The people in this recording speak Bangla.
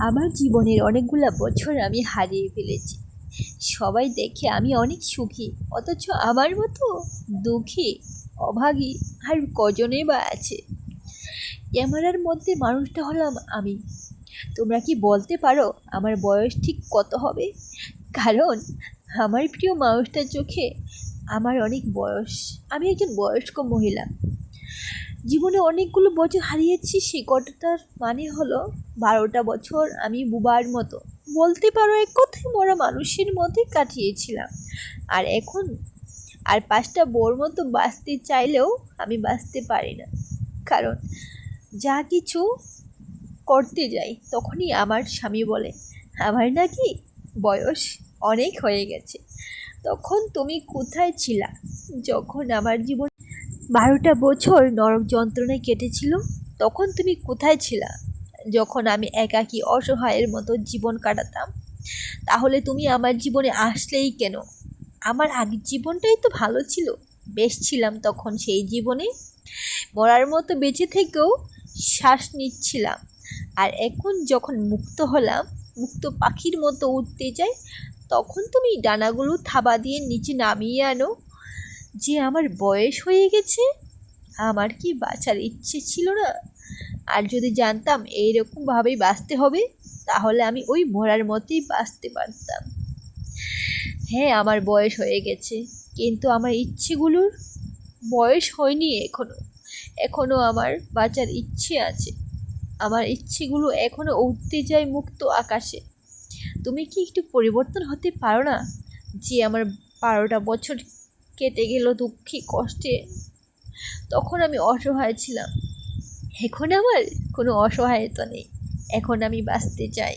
আমার জীবনের অনেকগুলা বছর আমি হারিয়ে ফেলেছি। সবাই দেখে আমি অনেক সুখী, অথচ আমার মতো দুঃখী, অভাগী আর কজনে বা আছে। ক্যামেরার মধ্যে মানুষটা হলাম আমি। তোমরা কি বলতে পারো আমার বয়স ঠিক কত হবে? কারণ আমার প্রিয় মানুষটার চোখে আমার অনেক বয়স। আমি একজন বয়স্ক মহিলা। জীবনে অনেকগুলো বছর হারিয়েছি, সে কথাটার মানে হলো 12টা বছর আমি বুবার মতো, বলতে পারো এক কথায় মরা মানুষের মধ্যে কাটিয়েছিলাম। আর এখন আর 5টা বোর মতো বাঁচতে চাইলেও আমি বাঁচতে পারি না। কারণ যা কিছু করতে যাই তখনই আমার স্বামী বলে আমার নাকি বয়স অনেক হয়ে গেছে। তখন তুমি কোথায় ছিলা যখন আমার জীবন 12টা বছর নরক যন্ত্রণায় কেটেছিল? তখন তুমি কোথায় ছিলা যখন আমি একাকী অসহায়ের মতো জীবন কাটাতাম? তাহলে তুমি আমার জীবনে আসলেই কেন? আমার আগের জীবনটাই তো ভালো ছিল, বেশ ছিলাম তখন সেই জীবনে, মরার মতো বেঁচে থেকেও শ্বাস নিচ্ছিলাম। আর এখন যখন মুক্ত হলাম, মুক্ত পাখির মতো উঠতে যাই, তখন তুমি ডানাগুলো থাবা দিয়ে নিচে নামিয়ে আনো যে আমার বয়স হয়ে গেছে। আমার কি বাঁচার ইচ্ছে ছিল না? আর যদি জানতাম এইরকমভাবেই বাঁচতে হবে, তাহলে আমি ওই মরার মতোই বাঁচতে পারতাম। হ্যাঁ, আমার বয়স হয়ে গেছে, কিন্তু আমার ইচ্ছেগুলোর বয়স হয়নি এখনো। এখনো আমার বাঁচার ইচ্ছে আছে। আমার ইচ্ছেগুলো এখনো উঠতে যায় মুক্ত আকাশে। তুমি কি একটু পরিবর্তন হতে পারো না? যে আমার 12টা বছর কেটে গেল দুঃখে কষ্টে, তখন আমি অসহায় ছিলাম। এখন আমার কোনো অসহায়তা নেই। এখন আমি বাঁচতে চাই।